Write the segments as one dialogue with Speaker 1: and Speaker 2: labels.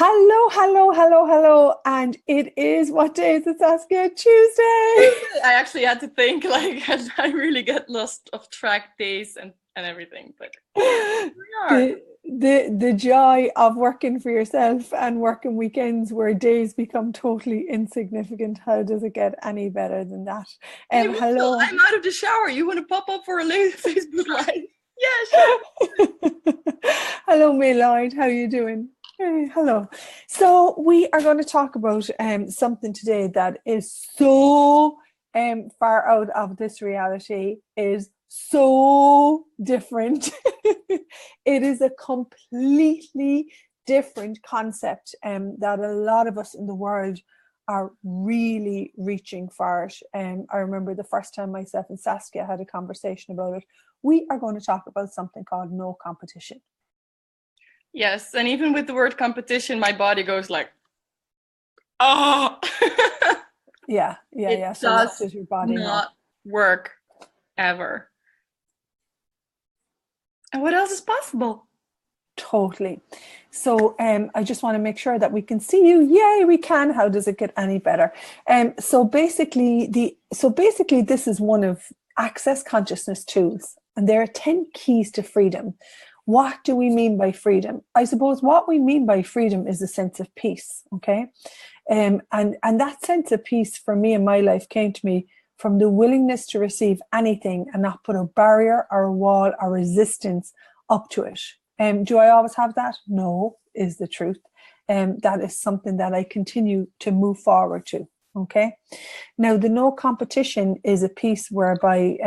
Speaker 1: Hello, hello, hello, hello. And it is, what day is it, Saskia? Tuesday.
Speaker 2: I actually had to think, like, I really get lost of track days and everything, but here we are.
Speaker 1: The joy of working for yourself and working weekends where days become totally insignificant. How does it get any better than that?
Speaker 2: Hey, Rachel,
Speaker 1: Hello.
Speaker 2: I'm out of the shower. You want to pop up for a late Facebook Live? Yeah, sure.
Speaker 1: Hello, May Lloyd. How are you doing? Hey, hello. So we are going to talk about something today that is so far out of this reality, is so different. It is a completely different concept that a lot of us in the world are really reaching for it. I remember the first time myself and Saskia had a conversation about it. We are going to talk about something called no competition.
Speaker 2: Yes, and even with the word competition, my body goes like, oh.
Speaker 1: Yeah. So what does your body know?
Speaker 2: Not work ever. And what else is possible?
Speaker 1: Totally. So I just want to make sure that we can see you. Yay, we can. How does it get any better? So basically, this is one of Access Consciousness tools, and there are 10 keys to freedom. What do we mean by freedom? I suppose what we mean by freedom is a sense of peace. Okay, and that sense of peace for me in my life came to me from the willingness to receive anything and not put a barrier or a wall or resistance up to it. Do I always have that? No, is the truth. That is something that I continue to move forward to. Okay. Now, the no competition is a piece whereby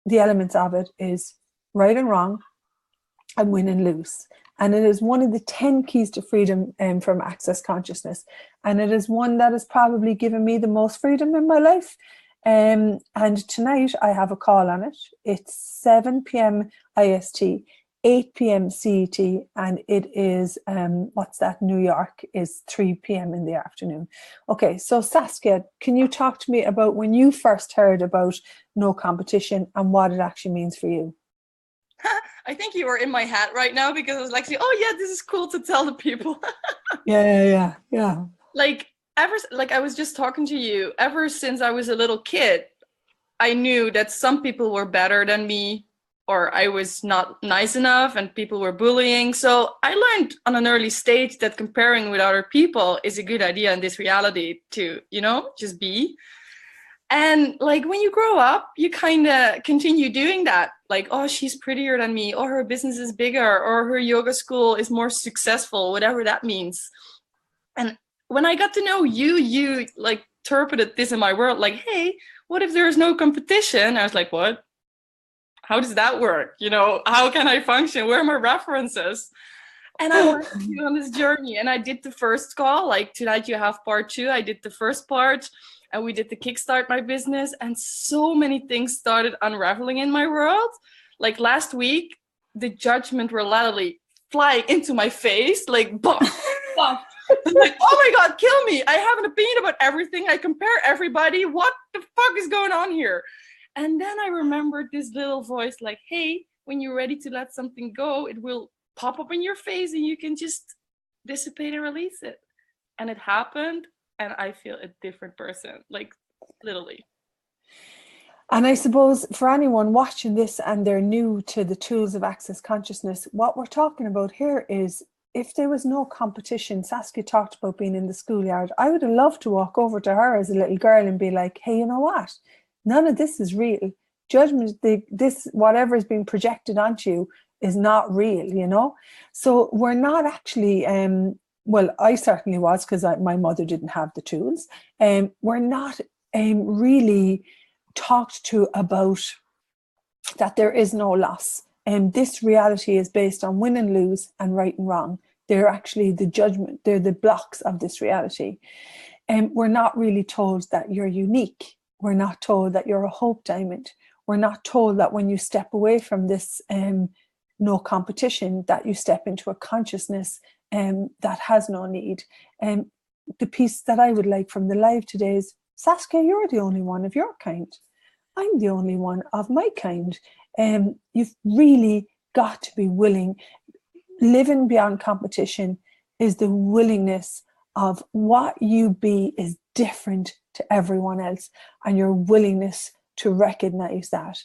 Speaker 1: the elements of it is right and wrong and win and lose. And it is one of the 10 keys to freedom from Access Consciousness. And it is one that has probably given me the most freedom in my life. And tonight I have a call on it. It's 7 p.m. IST. 8 p.m. CET, and it is, New York is 3 p.m. in the afternoon. Okay, so Saskia, can you talk to me about when you first heard about no competition and what it actually means for you?
Speaker 2: I think you are in my hat right now because I was like, oh yeah, this is cool to tell the people.
Speaker 1: Yeah.
Speaker 2: Like, I was just talking to you, ever since I was a little kid, I knew that some people were better than me, or I was not nice enough and people were bullying. So I learned on an early stage that comparing with other people is a good idea in this reality to, just be. And like when you grow up, you kind of continue doing that. Like, oh, she's prettier than me, or her business is bigger, or her yoga school is more successful, whatever that means. And when I got to know you like interpreted this in my world, like, hey, what if there is no competition? I was like, what? How does that work? How can I function? Where are my references? And I went on this journey, and I did the first call. Like, tonight you have part 2. I did the first part, and we did the kickstart my business, and so many things started unraveling in my world. Like last week, the judgment were literally flying into my face, like, boom, boom. I'm like, oh my God, kill me. I have an opinion about everything. I compare everybody. What the fuck is going on here? And then I remembered this little voice like, hey, when you're ready to let something go, it will pop up in your face and you can just dissipate and release it. And it happened, and I feel a different person, like literally.
Speaker 1: And I suppose for anyone watching this and they're new to the tools of Access Consciousness, what we're talking about here is if there was no competition. Saskia talked about being in the schoolyard. I would have loved to walk over to her as a little girl and be like, hey, you know what? None of this is real. Judgment, this whatever is being projected onto you is not real, So we're not actually, well, I certainly was, because my mother didn't have the tools. We're not really talked to about that there is no loss. And this reality is based on win and lose and right and wrong. They're actually the judgment, they're the blocks of this reality. And we're not really told that you're unique. We're not told that you're a hope diamond. We're not told that when you step away from this no competition, that you step into a consciousness that has no need. The piece that I would like from the live today is, Saskia, you're the only one of your kind. I'm the only one of my kind. You've really got to be willing, living beyond competition, is the willingness of what you be is different to everyone else, and your willingness to recognize that.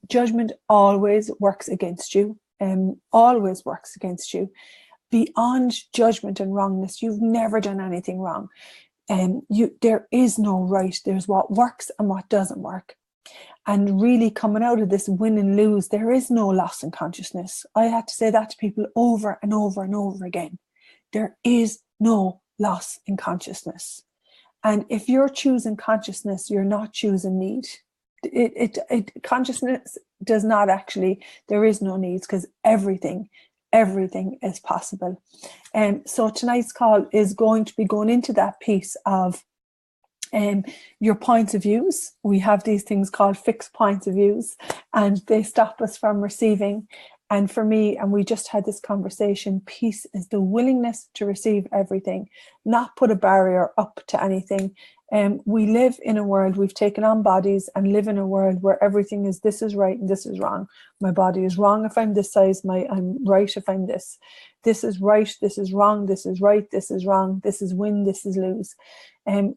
Speaker 1: Judgment always works against you, always works against you. Beyond judgment and wrongness, you've never done anything wrong. There is no right. There's what works and what doesn't work. And really coming out of this win and lose, there is no loss in consciousness. I had to say that to people over and over and over again. There is no loss in consciousness. And if you're choosing consciousness, you're not choosing need. Consciousness does not actually, there is no needs, because everything is possible. So tonight's call is going to be going into that piece of your points of views. We have these things called fixed points of views, and they stop us from receiving. And for me, and we just had this conversation, peace is the willingness to receive everything, not put a barrier up to anything. We live in a world, we've taken on bodies and live in a world where everything is, this is right and this is wrong. My body is wrong if I'm this size, I'm right if I'm this. This is right, this is wrong, this is right, this is wrong, this is win, this is lose.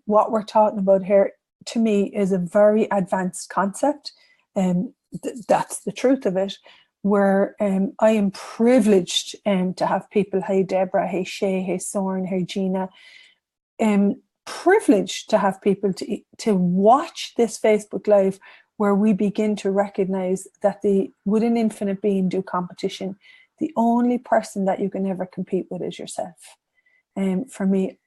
Speaker 1: What we're talking about here, to me, is a very advanced concept. That's the truth of it. Where I am privileged to have people, hey Deborah, hey Shay, hey Soren, hey Gina, privileged to have people to watch this Facebook Live, where we begin to recognize that with an infinite being do competition, the only person that you can ever compete with is yourself. For me,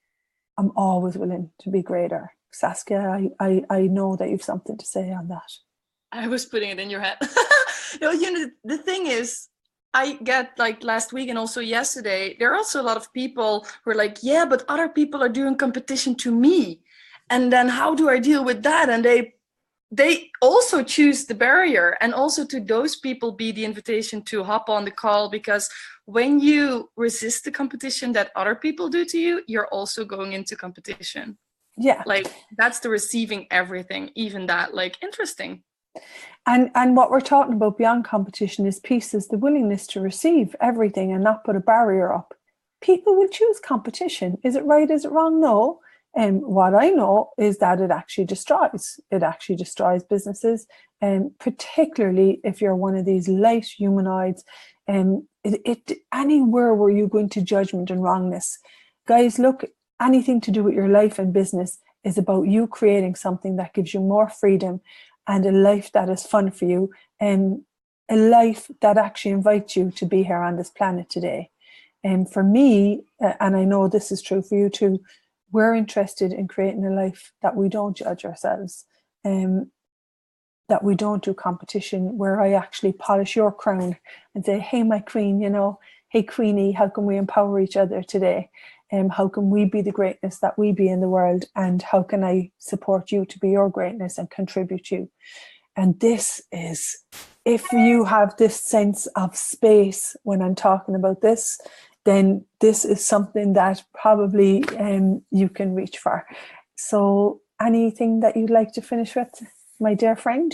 Speaker 1: I'm always willing to be greater. Saskia, I know that you've something to say on that.
Speaker 2: I was putting it in your head. No, the thing is, I get, like, last week and also yesterday, there are also a lot of people who are like, yeah, but other people are doing competition to me. And then how do I deal with that? And they also choose the barrier, and also to those people be the invitation to hop on the call, because when you resist the competition that other people do to you, you're also going into competition.
Speaker 1: Yeah.
Speaker 2: Like, that's the receiving everything, even that, like, interesting.
Speaker 1: And what we're talking about beyond competition is peace, is the willingness to receive everything and not put a barrier up. People will choose competition. Is it right? Is it wrong? No. What I know is that it actually destroys. It actually destroys businesses, particularly if you're one of these light humanoids. Anywhere where you go into judgment and wrongness, guys, look, anything to do with your life and business is about you creating something that gives you more freedom and a life that is fun for you, and a life that actually invites you to be here on this planet today. And for me, and I know this is true for you too, we're interested in creating a life that we don't judge ourselves, that we don't do competition, where I actually polish your crown and say, hey, my queen, hey, Queenie, how can we empower each other today? How can we be the greatness that we be in the world? And how can I support you to be your greatness and contribute you? And this is, if you have this sense of space when I'm talking about this, then this is something that probably you can reach for. So anything that you'd like to finish with, my dear friend?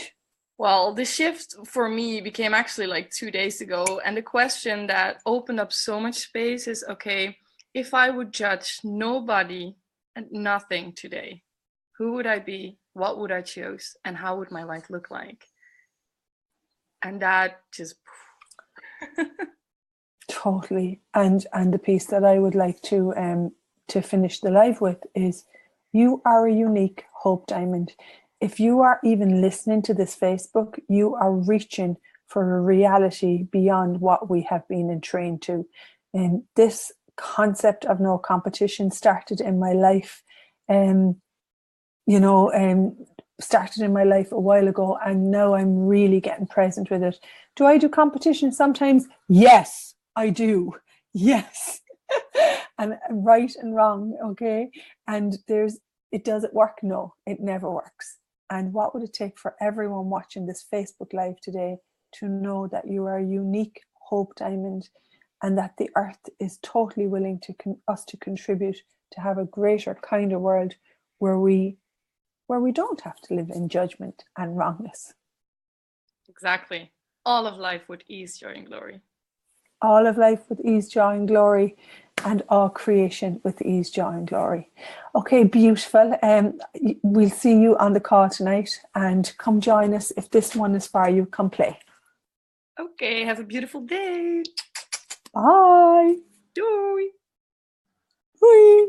Speaker 2: Well, the shift for me became actually like 2 days ago. And the question that opened up so much space is, okay, if I would judge nobody and nothing today, who would I be? What would I choose? And how would my life look like? And that just...
Speaker 1: Totally. And the piece that I would like to finish the live with is, you are a unique hope diamond. If you are even listening to this Facebook, you are reaching for a reality beyond what we have been entrained to. And this concept of no competition started in my life, started in my life a while ago, and now I'm really getting present with it. Do I do competition sometimes? Yes, I do. Yes. And right and wrong, okay? And does it work? No, it never works. And what would it take for everyone watching this Facebook Live today to know that you are a unique hope diamond, and that the earth is totally willing to us to contribute to have a greater, kinder world where we don't have to live in judgment and wrongness.
Speaker 2: Exactly. All of life with ease, joy, and glory.
Speaker 1: All of life with ease, joy, and glory. and all creation with ease, joy, and glory. Okay, beautiful. We'll see you on the call tonight, and come join us. If this one is for you, come play.
Speaker 2: Okay, have a beautiful day.
Speaker 1: Bye.
Speaker 2: Doei.
Speaker 1: Bye.